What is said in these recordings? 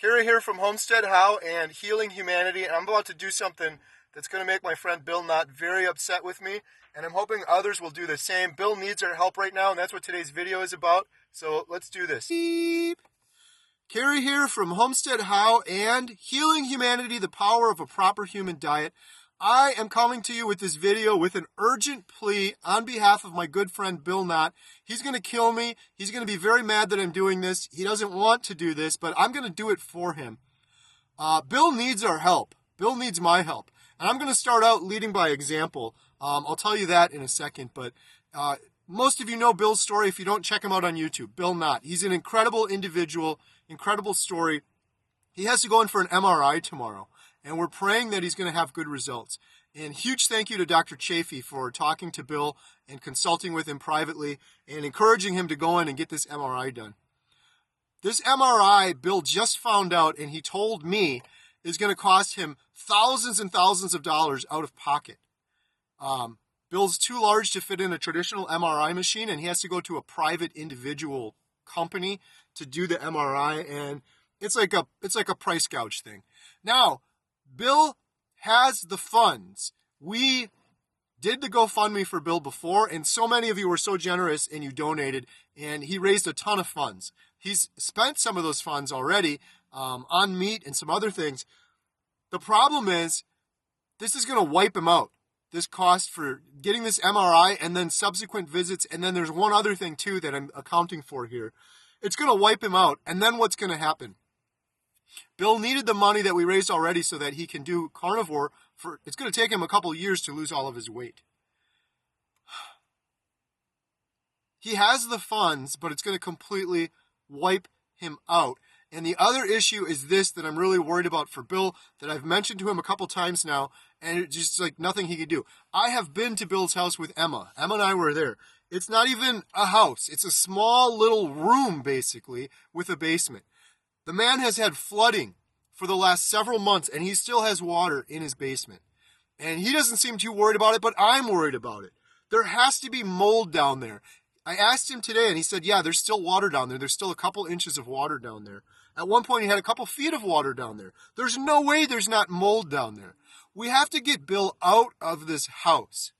Carrie here from Homestead How and Healing Humanity, and I'm about to do something that's going to make my friend Bill Nott very upset with me, and I'm hoping others will do the same. Bill needs our help right now, and that's what today's video is about, so let's do this. Beep. Carrie here from Homestead How and Healing Humanity, the power of a proper human diet. I am coming to you with this video with an urgent plea on behalf of my good friend Bill Nott. He's going to kill me. He's going to be very mad that I'm doing this. He doesn't want to do this, but I'm going to do it for him. Bill needs our help. Bill needs my help. And I'm going to start out leading by example. I'll tell you that in a second, but most of you know Bill's story if you don't check him out on YouTube. Bill Nott. He's an incredible individual, incredible story. He has to go in for an MRI tomorrow. And we're praying that he's going to have good results. And huge thank you to Dr. Chafee for talking to Bill and consulting with him privately and encouraging him to go in and get this MRI done. This MRI, Bill just found out, and he told me, is going to cost him thousands and thousands of dollars out of pocket. Bill's too large to fit in a traditional MRI machine, and he has to go to a private individual company to do the MRI, and it's like a price gouge thing. Now, Bill has the funds. We did the GoFundMe for Bill before, and so many of you were so generous and you donated, and he raised a ton of funds. He's spent some of those funds already on meat and some other things. The problem is, this is going to wipe him out. This cost for getting this MRI and then subsequent visits, and then there's one other thing too that I'm accounting for here. It's going to wipe him out, and then what's going to happen? Bill needed the money that we raised already so that he can do carnivore. It's going to take him a couple years to lose all of his weight. He has the funds, but it's going to completely wipe him out. And the other issue is this that I'm really worried about for Bill, that I've mentioned to him a couple times now, and it's just like nothing he could do. I have been to Bill's house with Emma. Emma and I were there. It's not even a house. It's a small little room, basically, with a basement. The man has had flooding for the last several months, and he still has water in his basement. And he doesn't seem too worried about it, but I'm worried about it. There has to be mold down there. I asked him today, and he said, yeah, there's still water down there. There's still a couple inches of water down there. At one point, he had a couple feet of water down there. There's no way there's not mold down there. We have to get Bill out of this house.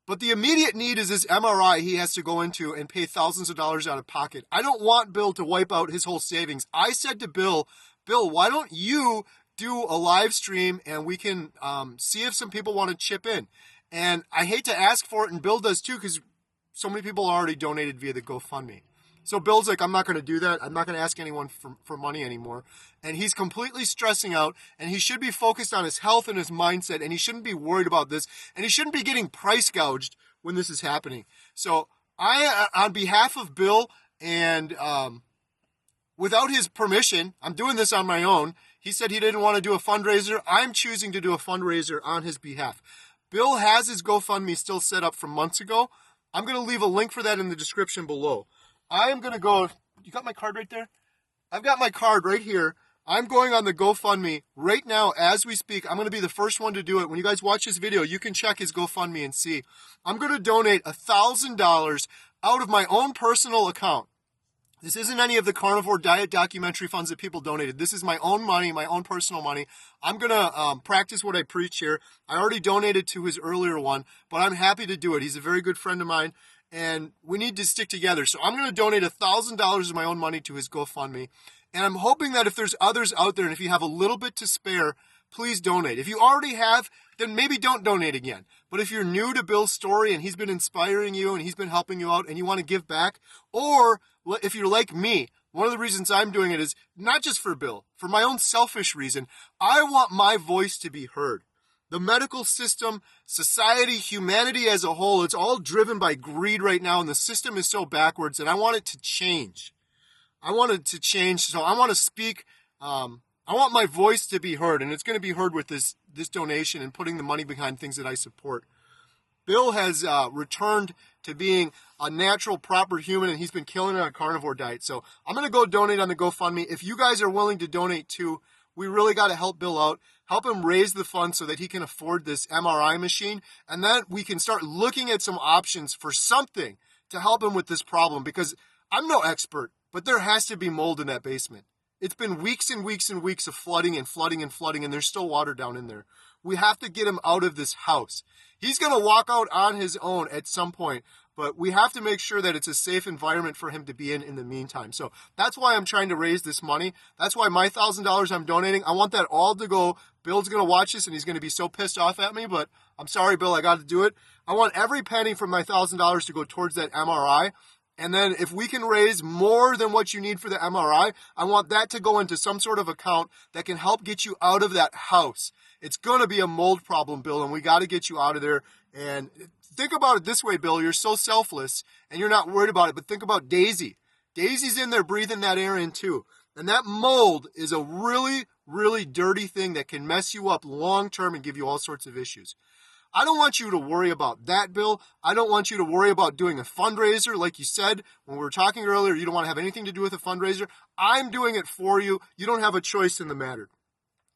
But the immediate need is this MRI he has to go into and pay thousands of dollars out of pocket. I don't want Bill to wipe out his whole savings. I said to Bill, why don't you do a live stream and we can see if some people want to chip in? And I hate to ask for it, and Bill does too, because so many people already donated via the GoFundMe. So Bill's like, I'm not going to do that. I'm not going to ask anyone for money anymore. And he's completely stressing out, and he should be focused on his health and his mindset, and he shouldn't be worried about this, and he shouldn't be getting price gouged when this is happening. So I, on behalf of Bill, and without his permission, I'm doing this on my own. He said he didn't want to do a fundraiser. I'm choosing to do a fundraiser on his behalf. Bill has his GoFundMe still set up from months ago. I'm going to leave a link for that in the description below. I am going to go, you got my card right there? I've got my card right here. I'm going on the GoFundMe right now as we speak. I'm going to be the first one to do it. When you guys watch this video, you can check his GoFundMe and see. I'm going to donate $1,000 out of my own personal account. This isn't any of the Carnivore Diet Documentary funds that people donated. This is my own money, my own personal money. I'm going to practice what I preach here. I already donated to his earlier one, but I'm happy to do it. He's a very good friend of mine, and we need to stick together. So I'm going to donate $1,000 of my own money to his GoFundMe. And I'm hoping that if there's others out there, and if you have a little bit to spare, please donate. If you already have, then maybe don't donate again. But if you're new to Bill's story and he's been inspiring you and he's been helping you out and you want to give back, or if you're like me, one of the reasons I'm doing it is not just for Bill, for my own selfish reason. I want my voice to be heard. The medical system, society, humanity as a whole, it's all driven by greed right now, and the system is so backwards, and I want it to change. I want it to change, so I want to speak. I want my voice to be heard, and it's going to be heard with this donation and putting the money behind things that I support. Bill has returned to being a natural, proper human, and he's been killing it on a carnivore diet. So I'm going to go donate on the GoFundMe. If you guys are willing to donate too, we really got to help Bill out, help him raise the funds so that he can afford this MRI machine, and then we can start looking at some options for something to help him with this problem, because I'm no expert, but there has to be mold in that basement. It's been weeks and weeks and weeks of flooding and flooding and flooding, and there's still water down in there. We have to get him out of this house. He's going to walk out on his own at some point, but we have to make sure that it's a safe environment for him to be in the meantime. So that's why I'm trying to raise this money. That's why my $1,000 I'm donating, I want that all to go. Bill's going to watch this, and he's going to be so pissed off at me, but I'm sorry, Bill, I got to do it. I want every penny from my $1,000 to go towards that MRI. And then if we can raise more than what you need for the MRI, I want that to go into some sort of account that can help get you out of that house. It's going to be a mold problem, Bill, and we got to get you out of there. And think about it this way, Bill. You're so selfless, and you're not worried about it. But think about Daisy. Daisy's in there breathing that air in, too. And that mold is a really, really dirty thing that can mess you up long term and give you all sorts of issues. I don't want you to worry about that, Bill. I don't want you to worry about doing a fundraiser. Like you said, when we were talking earlier, you don't want to have anything to do with a fundraiser. I'm doing it for you. You don't have a choice in the matter.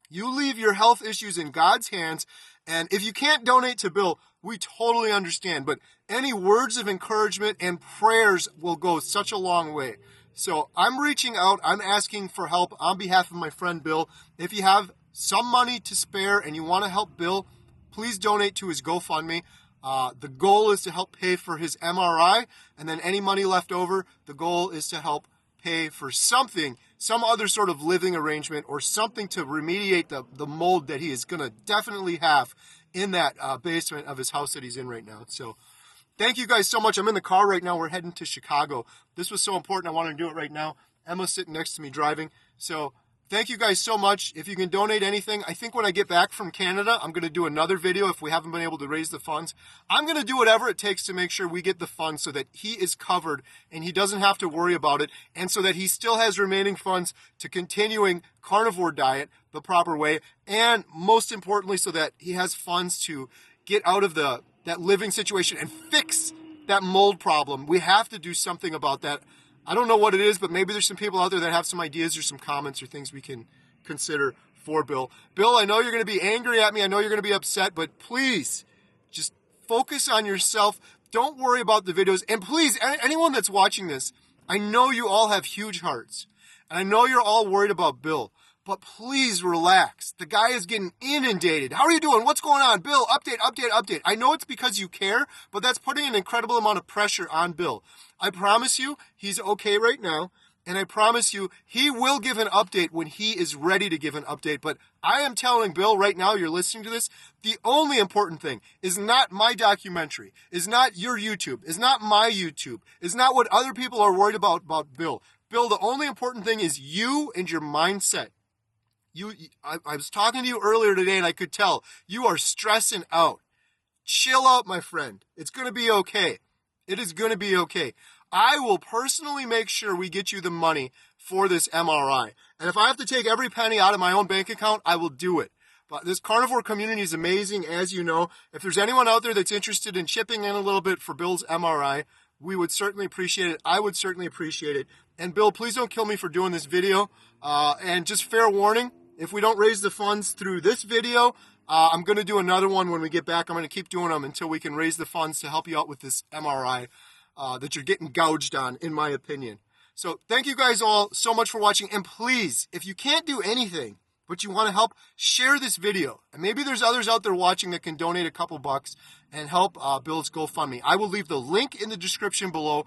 You leave your health issues in God's hands, and if you can't donate to Bill, we totally understand, but any words of encouragement and prayers will go such a long way. So I'm reaching out. I'm asking for help on behalf of my friend Bill. If you have some money to spare and you want to help Bill, please donate to his GoFundMe. The goal is to help pay for his MRI, and then any money left over, the goal is to help pay for something, some other sort of living arrangement or something to remediate the mold that he is going to definitely have in that basement of his house that he's in right now. So thank you guys so much. I'm in the car right now. We're heading to Chicago. This was so important. I wanted to do it right now. Emma's sitting next to me driving. So thank you guys so much. If you can donate anything, I think when I get back from Canada, I'm going to do another video if we haven't been able to raise the funds. I'm going to do whatever it takes to make sure we get the funds so that he is covered and he doesn't have to worry about it, and so that he still has remaining funds to continuing carnivore diet the proper way, and most importantly, so that he has funds to get out of that living situation and fix that mold problem. We have to do something about that. I don't know what it is, but maybe there's some people out there that have some ideas or some comments or things we can consider for Bill. Bill, I know you're going to be angry at me. I know you're going to be upset, but please just focus on yourself. Don't worry about the videos. And please, anyone that's watching this, I know you all have huge hearts. And I know you're all worried about Bill. But please relax. The guy is getting inundated. How are you doing? What's going on? Bill, update, update, update. I know it's because you care, but that's putting an incredible amount of pressure on Bill. I promise you, he's okay right now. And I promise you, he will give an update when he is ready to give an update. But I am telling Bill right now, you're listening to this, the only important thing is not my documentary, is not your YouTube, is not my YouTube, is not what other people are worried about Bill. Bill, the only important thing is you and your mindset. I was talking to you earlier today, and I could tell you are stressing out. Chill out, my friend. It's going to be okay. It is going to be okay. I will personally make sure we get you the money for this MRI. And if I have to take every penny out of my own bank account, I will do it. But this carnivore community is amazing, as you know. If there's anyone out there that's interested in chipping in a little bit for Bill's MRI, we would certainly appreciate it. I would certainly appreciate it. And Bill, please don't kill me for doing this video. And just fair warning, if we don't raise the funds through this video, I'm going to do another one when we get back. I'm going to keep doing them until we can raise the funds to help you out with this MRI that you're getting gouged on, in my opinion. So thank you guys all so much for watching. And please, if you can't do anything, but you want to help, share this video. And maybe there's others out there watching that can donate a couple bucks and help Bill's GoFundMe. I will leave the link in the description below.